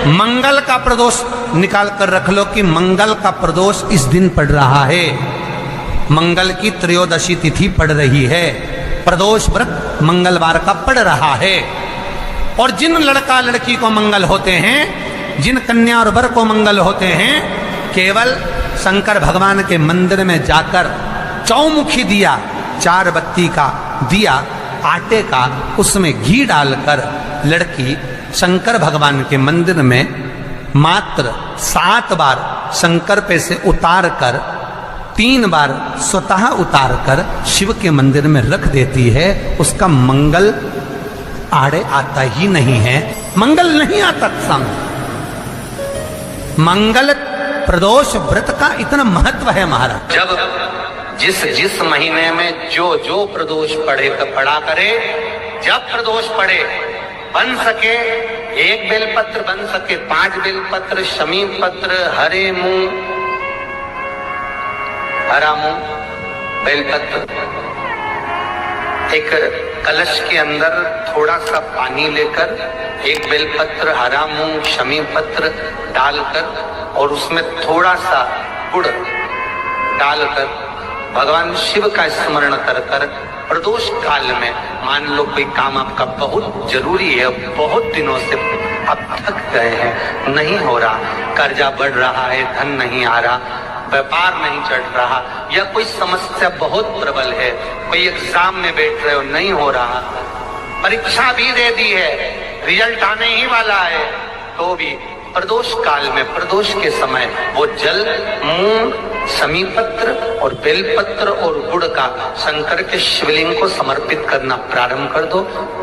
मंगल का प्रदोष निकाल कर रख लो कि मंगल का प्रदोष इस दिन पड़ रहा है, मंगल की त्रयोदशी तिथि पड़ रही है, प्रदोष व्रत मंगलवार का पड़ रहा है। और जिन लड़का लड़की को मंगल होते हैं, जिन कन्या और वर को मंगल होते हैं, केवल शंकर भगवान के मंदिर में जाकर चौमुखी दिया, 4 बत्ती का दिया आटे का, उसमें घी डालकर लड़की शंकर भगवान के मंदिर में मात्र 7 बार शंकर पे से उतार कर 3 बार स्वतः उतार कर शिव के मंदिर में रख देती है। उसका मंगल आड़े आता ही नहीं है, मंगल नहीं आता सामने। मंगल प्रदोष व्रत का इतना महत्व है महाराज। जब जिस महीने में जो प्रदोष पड़ा करे, जब प्रदोष पड़े, बन सके 1 बेलपत्र, बन सके 5 बेलपत्र, शमी पत्र, हरे मुंह, हरा मुंह, बेलपत्र, एक कलश के अंदर थोड़ा सा पानी लेकर 1 बेलपत्र, हरा मूंग, शमी पत्र डालकर और उसमें थोड़ा सा गुड़ डालकर भगवान शिव का स्मरण कर कर प्रदोष काल में, मान लो कोई काम आपका बहुत जरूरी है, बहुत दिनों से अब थक गए हैं, नहीं हो रहा, कर्जा बढ़ रहा है, धन नहीं आ रहा, व्यापार नहीं चढ़ रहा, या कोई समस्या बहुत प्रबल है, कोई एग्जाम में बैठ रहे हो नहीं हो रहा, परीक्षा भी दे दी है, रिजल्ट आने ही वाला है, तो भी प्रदोष काल में, प्रदोष के समय वो जल, मूंग, शमी पत्र और बेलपत्र और गुड़ का शंकर के शिवलिंग को समर्पित करना प्रारंभ कर दो।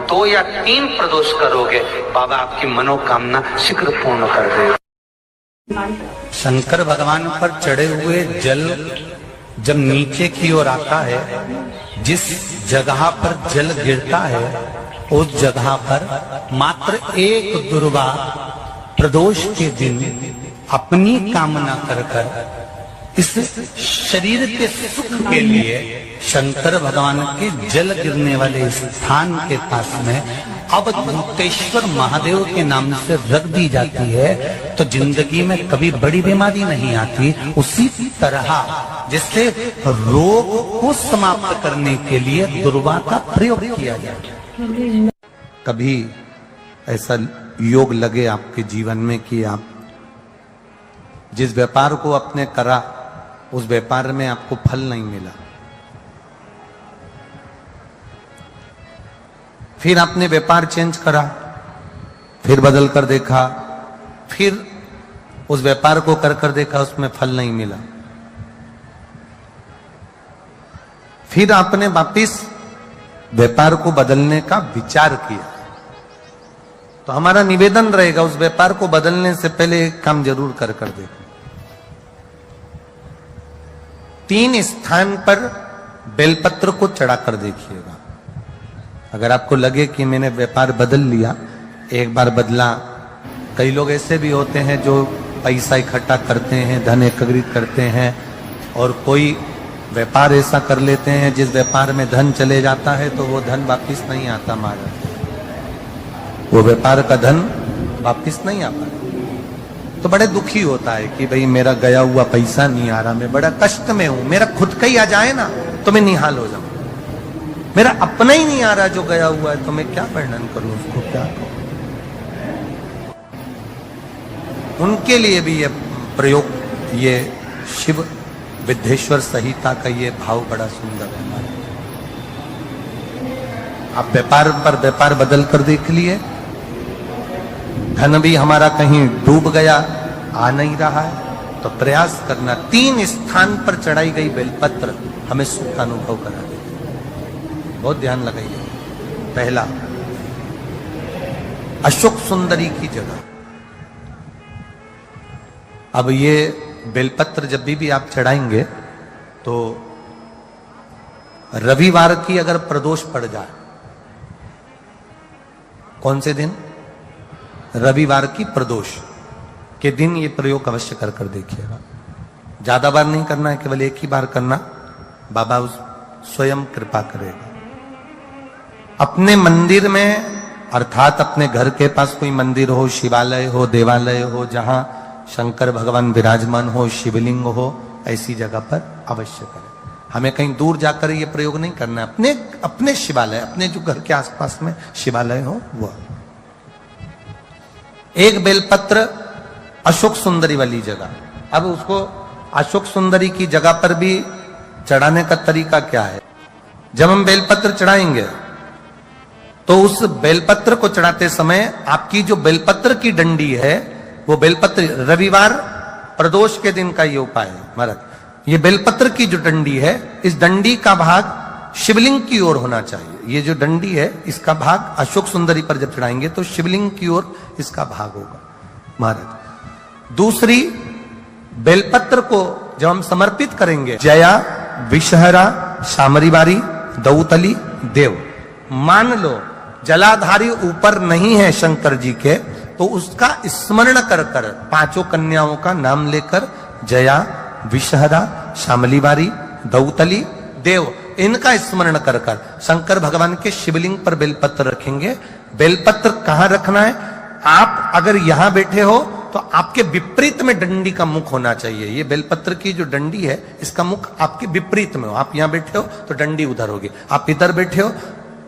2 या 3 प्रदोष करोगे, बाबा आपकी मनोकामना शीघ्र पूर्ण कर देगा। शंकर भगवान पर चढ़े हुए जल जब नीचे की ओर आता है, जिस जगह पर जल गिरता है उस जगह पर मात्र 1 दुर्वा प्रदोष के दिन अपनी कामना कर कर इस शरीर के सुख के लिए शंकर भगवान के जल गिरने वाले स्थान के पास में अवधूतेश्वर महादेव के नाम से रख दी जाती है, तो जिंदगी में कभी बड़ी बीमारी नहीं आती। उसी तरह जिससे रोग को समाप्त करने के लिए दुर्वा का प्रयोग किया जाए। कभी ऐसा योग लगे आपके जीवन में कि आप जिस व्यापार को आपने करा उस व्यापार में आपको फल नहीं मिला, फिर आपने व्यापार चेंज करा, फिर बदल कर देखा, फिर उस व्यापार को कर कर देखा, उसमें फल नहीं मिला, फिर आपने वापिस व्यापार को बदलने का विचार किया, तो हमारा निवेदन रहेगा उस व्यापार को बदलने से पहले एक काम जरूर कर कर देखो। 3 स्थान पर बेलपत्र को चढ़ाकर देखिएगा। अगर आपको लगे कि मैंने व्यापार बदल लिया, एक बार बदला, कई लोग ऐसे भी होते हैं जो पैसा इकट्ठा करते हैं, धन एकत्रित करते हैं, और कोई व्यापार ऐसा कर लेते हैं जिस व्यापार में धन चले जाता है तो वो धन वापिस नहीं आता महाराज, वो व्यापार का धन वापिस नहीं आ पाता, तो बड़े दुखी होता है कि भाई मेरा गया हुआ पैसा नहीं आ रहा, मैं बड़ा कष्ट में हूं, मेरा खुद का ही आ जाए ना तो मैं निहाल हो जाऊं, मेरा अपना ही नहीं आ रहा जो गया हुआ है, तो मैं क्या वर्णन करूं उसको, क्या कहूं। उनके लिए भी ये प्रयोग, ये शिव विद्येश्वर संहिता का ये भाव बड़ा सुंदर है हमारे। आप व्यापार पर व्यापार बदल कर देख लिए, धन भी हमारा कहीं डूब गया, आ नहीं रहा है, तो प्रयास करना 3 स्थान पर चढ़ाई गई बेलपत्र हमें सुख का अनुभव करा देती। बहुत ध्यान लगाइए। पहला, अशोक सुंदरी की जगह। अब ये बेलपत्र जब भी आप चढ़ाएंगे तो रविवार की अगर प्रदोष पड़ जाए, कौन से दिन? रविवार की प्रदोष के दिन ये प्रयोग अवश्य कर कर देखिएगा। ज्यादा बार नहीं करना है, केवल एक ही बार करना, बाबा उस स्वयं कृपा करेगा। अपने मंदिर में अर्थात अपने घर के पास कोई मंदिर हो, शिवालय हो, देवालय हो, जहां शंकर भगवान विराजमान हो, शिवलिंग हो, ऐसी जगह पर अवश्य करें। हमें कहीं दूर जाकर ये प्रयोग नहीं करना, अपने शिवालय, अपने जो घर के आसपास में शिवालय हो वो। एक बेलपत्र अशोक सुंदरी वाली जगह, अब उसको अशोक सुंदरी की जगह पर भी चढ़ाने का तरीका क्या है? जब हम बेलपत्र चढ़ाएंगे तो उस बेलपत्र को चढ़ाते समय आपकी जो बेलपत्र की डंडी है, वो बेलपत्र, रविवार प्रदोष के दिन का ये उपाय है महाराज, ये बेलपत्र की जो डंडी है, इस डंडी का भाग शिवलिंग की ओर होना चाहिए। ये जो डंडी है, इसका भाग अशोक सुंदरी पर जब चढ़ाएंगे तो शिवलिंग की ओर इसका भाग होगा महाराज। दूसरी, बेलपत्र को जब हम समर्पित करेंगे, जया, विषहरा, शामरीवारी, दौतली, देव, मान लो जलाधारी ऊपर नहीं है शंकर जी के, तो उसका स्मरण कर कर, पांचों कन्याओं का नाम लेकर, जया, विषहरा, शामलीवारी, दौतली, देव, इनका स्मरण कर कर शंकर भगवान के शिवलिंग पर बेलपत्र रखेंगे। बेलपत्र कहां रखना है? आप अगर यहां बैठे हो तो आपके विपरीत में डंडी का मुख होना चाहिए। ये बेलपत्र की जो डंडी है, इसका मुख आपके विपरीत में हो। आप यहां बैठे हो तो डंडी उधर होगी, आप इधर बैठे हो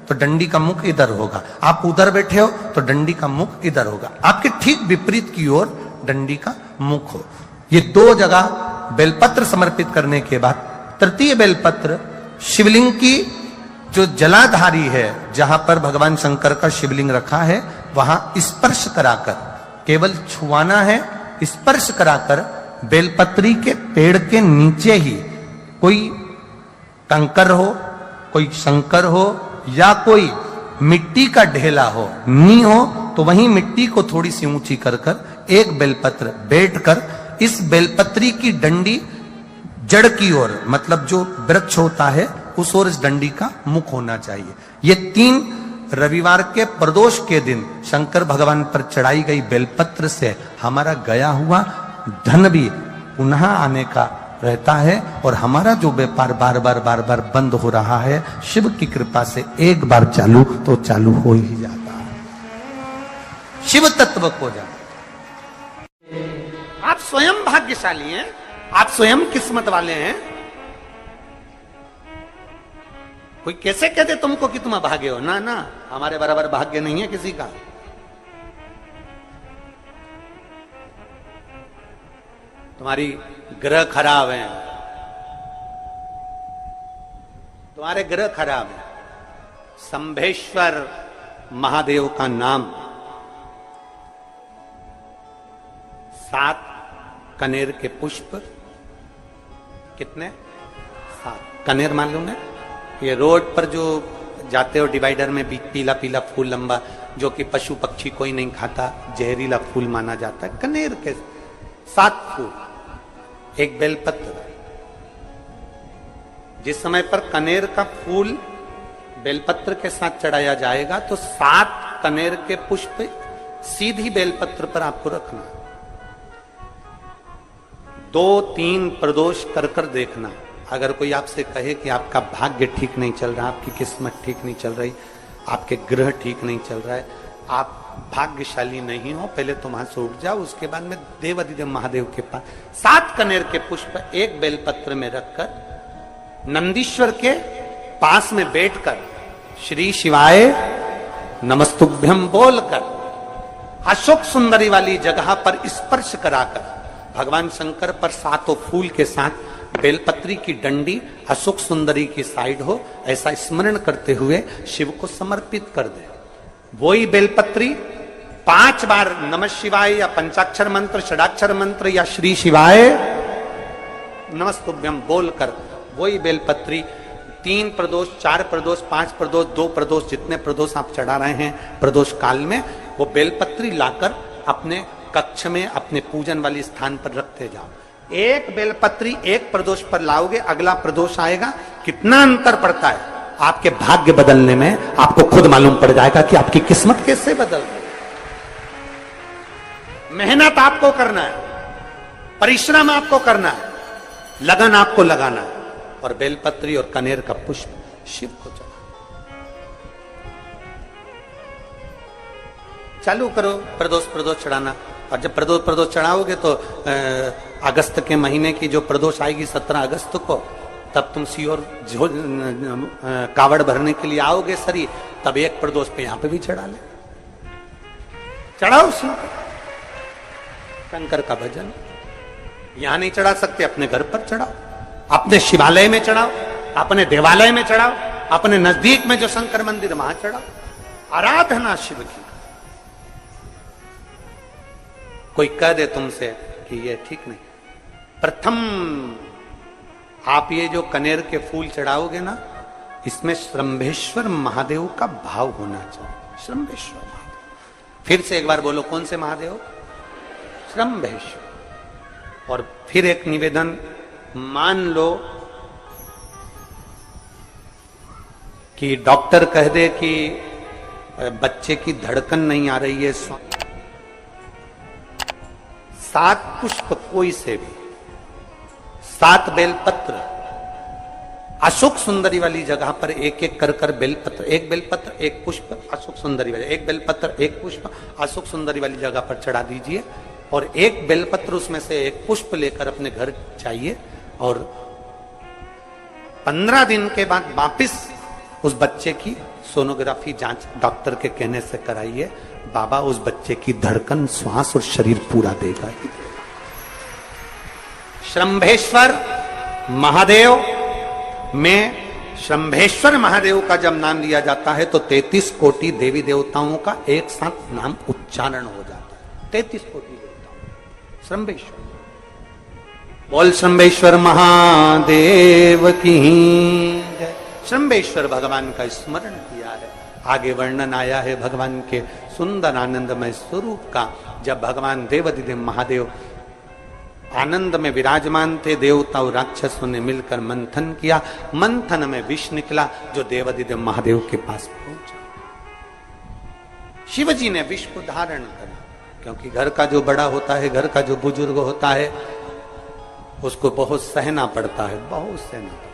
तो डंडी का मुख इधर होगा, आप उधर बैठे हो तो डंडी का मुख इधर होगा, आपके ठीक विपरीत की ओर डंडी का मुख हो। ये दो जगह बेलपत्र समर्पित करने के बाद तृतीय बेलपत्र शिवलिंग की जो जलाधारी है, जहां पर भगवान शंकर का शिवलिंग रखा है, वहां स्पर्श कराकर, केवल छुआना है, स्पर्श कराकर बेलपत्री के पेड़ के नीचे ही कोई कंकर हो, कोई शंकर हो या कोई मिट्टी का ढेला हो, नी हो, तो वहीं मिट्टी को थोड़ी सी ऊंची कर कर एक बेलपत्र बैठकर इस बेलपत्री की डंडी जड़ की ओर, मतलब जो वृक्ष होता है उस ओर इस डंडी का मुख होना चाहिए। ये 3 रविवार के प्रदोष के दिन शंकर भगवान पर चढ़ाई गई बेलपत्र से हमारा गया हुआ धन भी पुनः आने का रहता है, और हमारा जो व्यापार बार बार बंद हो रहा है, शिव की कृपा से एक बार चालू तो चालू हो ही जाता है, शिव तत्व को जाता। आप स्वयं भाग्यशाली हैं, आप स्वयं किस्मत वाले हैं। कोई कैसे कहते तुमको कि तुम अभागे हो? ना ना, हमारे बराबर भाग्य नहीं है किसी का। तुम्हारी ग्रह खराब है, तुम्हारे ग्रह खराब है। संभेश्वर महादेव का नाम 7 कनेर के पुष्प, कितने? 7 कनेर मालूम है? ये रोड पर जो जाते हो डिवाइडर में पीला पीला फूल लंबा, जो कि पशु पक्षी कोई नहीं खाता, जहरीला फूल माना जाता है, कनेर के 7 फूल, एक बेलपत्र। जिस समय पर कनेर का फूल बेलपत्र के साथ चढ़ाया जाएगा तो 7 कनेर के पुष्प सीधी बेलपत्र पर आपको रखना। 2-3 प्रदोष कर कर देखना। अगर कोई आपसे कहे कि आपका भाग्य ठीक नहीं चल रहा, आपकी किस्मत ठीक नहीं चल रही, आपके ग्रह ठीक नहीं चल रहा है, आप भाग्यशाली नहीं हो, पहले तुम वहां से उठ जाओ। उसके बाद में देवाधिदेव महादेव के पास 7 कनेर के पुष्प एक बेलपत्र में रखकर नंदीश्वर के पास में बैठकर श्री शिवाय नमस्तुभ्यम बोलकर अशोक सुंदरी वाली जगह पर स्पर्श कराकर भगवान शंकर पर 7 फूल के साथ बेलपत्री की डंडी अशोक सुंदरी की साइड हो, ऐसा स्मरण करते हुए शिव को समर्पित कर दे। वही बेलपत्री 5 बार नमः शिवाय या पंचाक्षर मंत्र, षडाक्षर मंत्र या श्री शिवाय नमस्तुभ्यम बोलकर वही बेलपत्री 3 प्रदोष, 4 प्रदोष, 5 प्रदोष, 2 प्रदोष, जितने प्रदोष आप चढ़ा रहे हैं प्रदोष काल में, वो बेलपत्री लाकर अपने कक्ष में, अपने पूजन वाली स्थान पर रखते जाओ। एक बेलपत्री एक प्रदोष पर लाओगे, अगला प्रदोष आएगा, कितना अंतर पड़ता है आपके भाग्य बदलने में, आपको खुद मालूम पड़ जाएगा कि आपकी किस्मत कैसे बदल रही। मेहनत आपको करना है, परिश्रम आपको करना है, लगन आपको लगाना है, और बेलपत्री और कनेर का पुष्प शिव को चढ़ा। चालू करो प्रदोष प्रदोष चढ़ाना। और जब प्रदोष प्रदोष चढ़ाओगे तो अगस्त के महीने की जो प्रदोष आएगी 17 अगस्त को, तब तुम सीओर कावड़ भरने के लिए आओगे सरी, तब एक प्रदोष पे यहां पे भी चढ़ा ले, चढ़ाओ शंकर का भजन। यहां नहीं चढ़ा सकते, अपने घर पर चढ़ाओ, अपने शिवालय में चढ़ाओ, अपने देवालय में चढ़ाओ, अपने नजदीक में जो शंकर मंदिर वहां चढ़ाओ, आराधना शिव की। कोई कह दे तुमसे कि ये ठीक नहीं, प्रथम आप ये जो कनेर के फूल चढ़ाओगे ना, इसमें श्रंभेश्वर महादेव का भाव होना चाहिए। श्रंभेश्वर महादेव, फिर से एक बार बोलो, कौन से महादेव? श्रंभेश्वर। और फिर एक निवेदन, मान लो कि डॉक्टर कह दे कि बच्चे की धड़कन नहीं आ रही है, 7 पुष्प कोई से भी, 7 बेलपत्र, अशोक सुंदरी वाली जगह पर एक एक कर बेलपत्र, एक बेलपत्र एक पुष्प अशोक सुंदरी वाली, एक बेलपत्र एक पुष्प अशोक सुंदरी वाली जगह पर चढ़ा दीजिए, और एक बेलपत्र उसमें से एक पुष्प लेकर अपने घर चाहिए, और 15 दिन के बाद वापिस उस बच्चे की सोनोग्राफी जांच डॉक्टर के कहने से कराइए। बाबा उस बच्चे की धड़कन, श्वास और शरीर पूरा देगा। श्रंभेश्वर महादेव में, श्रंभेश्वर महादेव का जब नाम लिया जाता है तो 33 कोटि देवी देवताओं का एक साथ नाम उच्चारण हो जाता है। 33 कोटि देवताओं, श्रंभेश्वर। बोल श्रंभेश्वर महादेव की जय। श्रंभेश्वर भगवान का स्मरण किया है। आगे वर्णन आया है भगवान के सुंदर आनंदमय स्वरूप का। जब भगवान देवाधिदेव महादेव आनंद में विराजमान थे, देवता और राक्षसों ने मिलकर मंथन किया, मंथन में विष निकला जो देवाधिदेव महादेव के पास पहुंचा। शिवजी ने विष को धारण करा, क्योंकि घर का जो बड़ा होता है, घर का जो बुजुर्ग होता है, उसको बहुत सहना पड़ता है, बहुत सहना पड़ता है।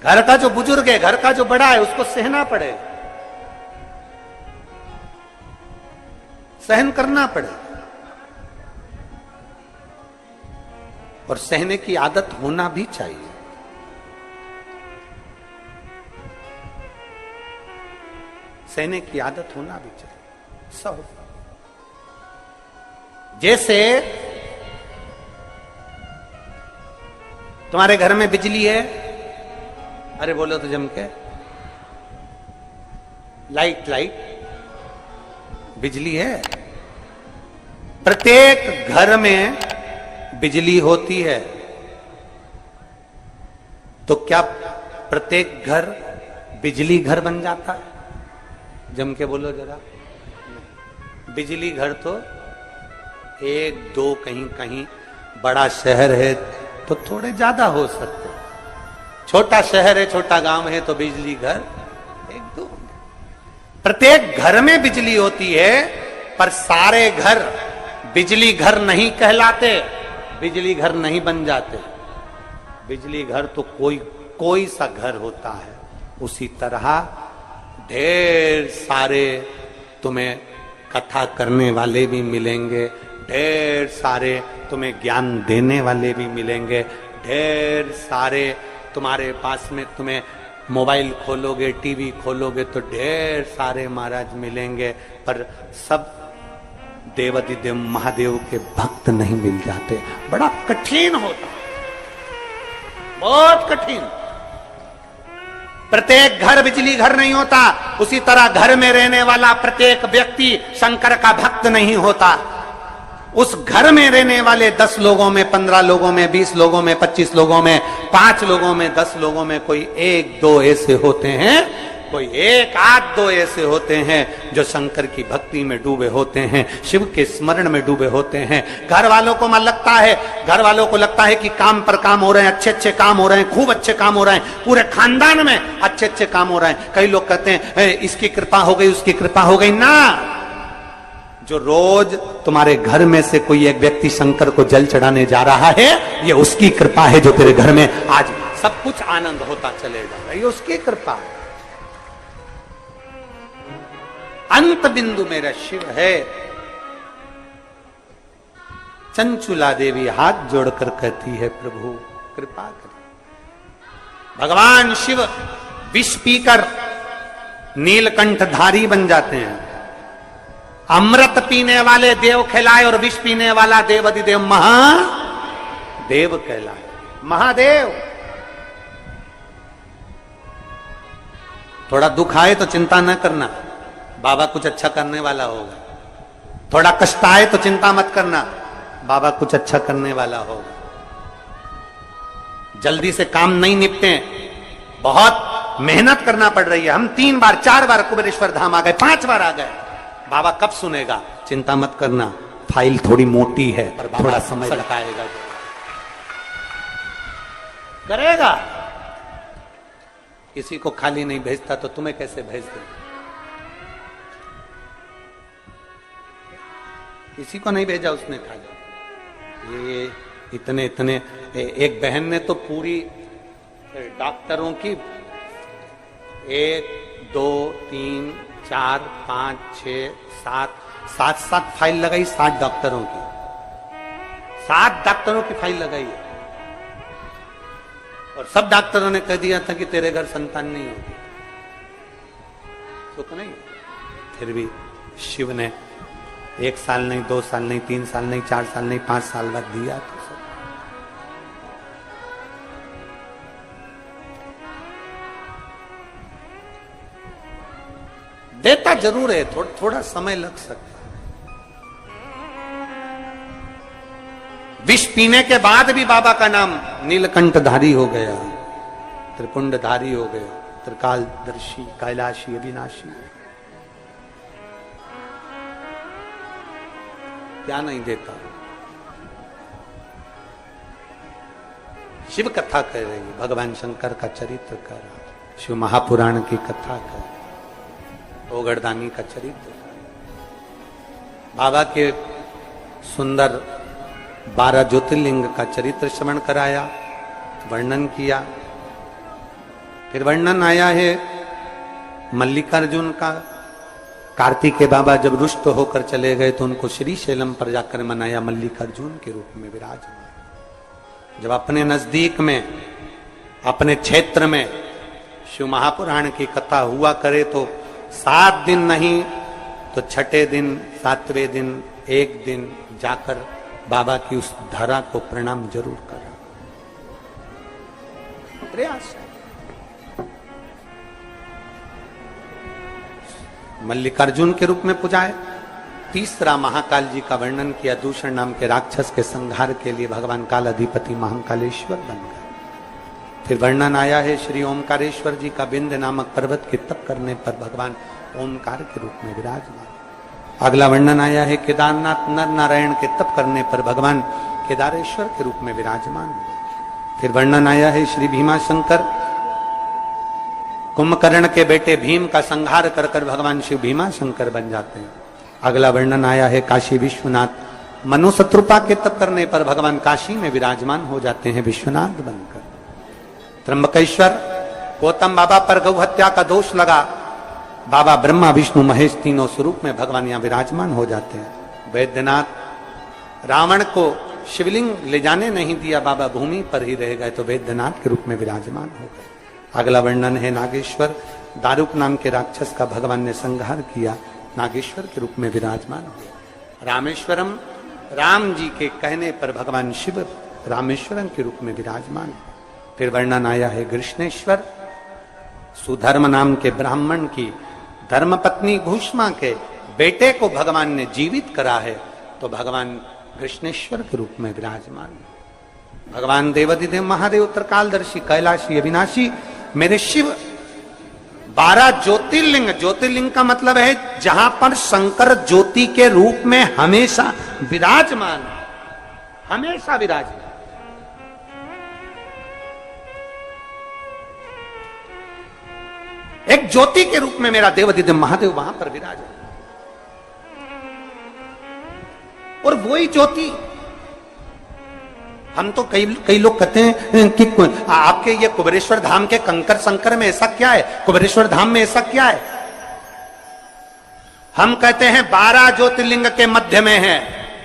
घर का जो बुजुर्ग है, घर का जो बड़ा है, उसको सहना पड़े, सहन करना पड़े, और सहने की आदत होना भी चाहिए। सहने की आदत होना भी चाहिए सब। जैसे तुम्हारे घर में बिजली है, अरे बोलो तो जम के, लाइट बिजली है, प्रत्येक घर में बिजली होती है, तो क्या प्रत्येक घर बिजली घर बन जाता है? जम के बोलो जरा। बिजली घर तो 1 2 कहीं कहीं, बड़ा शहर है तो थोड़े ज्यादा हो सकते, छोटा शहर है, छोटा गांव है तो बिजली घर 1 2। प्रत्येक घर में बिजली होती है, पर सारे घर बिजली घर नहीं कहलाते, बिजली घर नहीं बन जाते। बिजली घर तो कोई सा घर होता है। उसी तरह ढेर सारे तुम्हें कथा करने वाले भी मिलेंगे, ढेर सारे तुम्हें ज्ञान देने वाले भी मिलेंगे, ढेर सारे तुम्हारे पास में, तुम्हें मोबाइल खोलोगे, टीवी खोलोगे तो ढेर सारे महाराज मिलेंगे, पर सब देवाधिदेव महादेव के भक्त नहीं मिल जाते। बड़ा कठिन होता, बहुत कठिन। प्रत्येक घर बिजली घर नहीं होता, उसी तरह घर में रहने वाला प्रत्येक व्यक्ति शंकर का भक्त नहीं होता। उस घर में रहने वाले 10 लोगों में, 15 लोगों में, 20 लोगों में, 25 लोगों में, 5 लोगों में, 10 लोगों में कोई 1 2 ऐसे होते हैं, कोई 1 8 2 ऐसे होते हैं जो शंकर की भक्ति में डूबे होते हैं, शिव के स्मरण में डूबे होते हैं। घर वालों को घर वालों को लगता है कि काम पर काम हो रहे हैं, अच्छे अच्छे काम हो रहे हैं, खूब अच्छे काम हो रहे हैं, पूरे खानदान में अच्छे अच्छे काम हो रहे हैं। कई लोग कहते हैं इसकी कृपा हो गई, उसकी कृपा हो गई ना। जो रोज तुम्हारे घर में से कोई एक व्यक्ति शंकर को जल चढ़ाने जा रहा है, ये उसकी कृपा है जो तेरे घर में आज सब कुछ आनंद होता चलेगा, ये उसकी कृपा है। अंत बिंदु मेरा शिव है। चंचुला देवी हाथ जोड़कर कहती है, प्रभु कृपा करें। भगवान शिव विष पीकर नीलकंठधारी बन जाते हैं। अमृत पीने वाले देव कहलाए और विष पीने वाला देव अधिदेव महादेव कहलाए। महादेव। थोड़ा दुख आए तो चिंता न करना, बाबा कुछ अच्छा करने वाला होगा। थोड़ा कष्ट आए तो चिंता मत करना, बाबा कुछ अच्छा करने वाला होगा। जल्दी से काम नहीं निपटे, बहुत मेहनत करना पड़ रही है। हम 3 बार 4 बार कुबेरेश्वर धाम आ गए, 5 बार आ गए, बाबा कब सुनेगा? चिंता मत करना, फाइल थोड़ी मोटी है पर थोड़ा समय लगाएगा, करेगा। किसी को खाली नहीं भेजता तो तुम्हें कैसे भेज दे? किसी को नहीं भेजा उसने खाली। ये इतने इतने एक बहन ने तो पूरी डॉक्टरों की 1 2 3 4 5 6 7 फाइल लगाई। 7 डॉक्टरों की, 7 डॉक्टरों की फाइल लगाई है। और सब डॉक्टरों ने कह दिया था कि तेरे घर संतान नहीं होगी। सुख नहीं। फिर भी शिव ने 1 साल नहीं, 2 साल नहीं, 3 साल नहीं, 4 साल नहीं, 5 साल बाद दिया। तो सब देता जरूर है, थोड़ा समय लग सकता है। विष पीने के बाद भी बाबा का नाम नीलकंठधारी हो गया, त्रिपुंडधारी हो गया, त्रिकालदर्शी, कैलाशी, अविनाशी। क्या नहीं देता? शिव कथा कह रही है, भगवान शंकर का चरित्र कर रहा है, शिव महापुराण की कथा कर, ओगड़दानी का चरित्र, बाबा के सुंदर 12 ज्योतिर्लिंग का चरित्र श्रवण कराया, वर्णन किया। फिर वर्णन आया है मल्लिकार्जुन का। कार्तिकेय बाबा जब रुष्ट होकर चले गए तो उनको श्रीशैलम पर जाकर मनाया, मल्लिकार्जुन के रूप में विराजमान। जब अपने नजदीक में, अपने क्षेत्र में शिव महापुराण की कथा हुआ करे तो 7 दिन नहीं तो 6ठे दिन, 7वें दिन, 1 दिन जाकर बाबा की उस धरा को प्रणाम जरूर करा। प्रयास। मल्लिकार्जुन के रूप में पूजाए। तीसरा महाकाल जी का वर्णन किया, दूषण नाम के राक्षस के संहार के लिए भगवान काल अधिपति महाकालेश्वर बन गए। फिर वर्णन आया है श्री ओमकारेश्वर जी का, बिंद नामक पर्वत के तप करने पर भगवान ओमकार के रूप में विराजमान। अगला वर्णन आया है केदारनाथ नर नारायण के तप करने पर भगवान केदारेश्वर के रूप में विराजमान। फिर वर्णन आया है श्री भीमाशंकर, कुंभकर्ण के बेटे भीम का संहार कर कर भगवान शिव भीमाशंकर बन जाते हैं। अगला वर्णन आया है काशी विश्वनाथ, मनु शत्रुपा के तप करने पर भगवान काशी में विराजमान हो जाते हैं विश्वनाथ बनकर। त्र्यंबकेश्वर, गौतम बाबा पर गौ हत्या का दोष लगा, बाबा ब्रह्मा विष्णु महेश तीनों स्वरूप में भगवान यहां विराजमान हो जाते हैं। वैद्यनाथ, रावण को शिवलिंग ले जाने नहीं दिया, बाबा भूमि पर ही रह गए तो वैद्यनाथ के रूप में विराजमान हो गए। अगला वर्णन है नागेश्वर, दारुक नाम के राक्षस का भगवान ने संहार किया, नागेश्वर के रूप में विराजमान हुए। रामेश्वरम, राम जी के कहने पर भगवान शिव रामेश्वरम के रूप में विराजमान। फिर वर्णन आया है कृष्णेश्वर, सुधर्म नाम के ब्राह्मण की धर्मपत्नी भूष्मा के बेटे को भगवान ने जीवित करा है तो भगवान कृष्णेश्वर के रूप में विराजमान। भगवान देवाधिदेव महादेव, त्रिकालदर्शी, कैलाशी, अविनाशी, मेरे शिव 12 ज्योतिर्लिंग। ज्योतिर्लिंग का मतलब है जहां पर शंकर ज्योति के रूप में हमेशा विराजमान, हमेशा विराजमान। एक ज्योति के रूप में मेरा देवाधिदेव महादेव वहां पर विराजमान। और वही ज्योति, हम तो कई लोग कहते हैं कि आपके ये कुबेरेश्वर धाम के कंकर संकर में ऐसा क्या है, कुबेरेश्वर धाम में ऐसा क्या है। हम कहते हैं 12 ज्योतिर्लिंग के मध्य में है,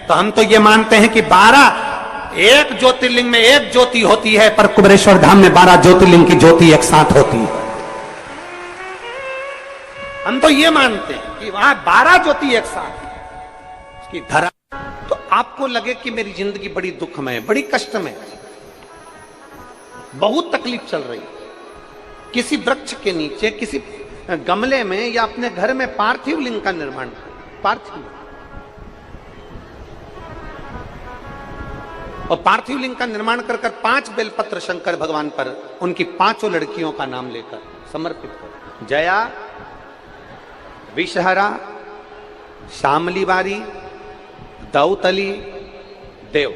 तो हम तो ये मानते हैं कि 12 एक ज्योतिर्लिंग में एक ज्योति होती है, पर कुबेरेश्वर धाम में 12 ज्योतिर्लिंग की ज्योति एक साथ होती है। हम तो ये मानते हैं कि वहां 12 ज्योति एक साथ उसकी धरा। तो आपको लगे कि मेरी जिंदगी बड़ी दुखमय, बड़ी कष्टमय, बहुत तकलीफ चल रही, किसी वृक्ष के नीचे, किसी गमले में या अपने घर में पार्थिव लिंग का निर्माण, पार्थिव, और पार्थिव लिंग का निर्माण कर 5 बेलपत्र शंकर भगवान पर उनकी 5 लड़कियों का नाम लेकर समर्पित कर, जया, विषहरा, शामलीवारी, दौतली, देव।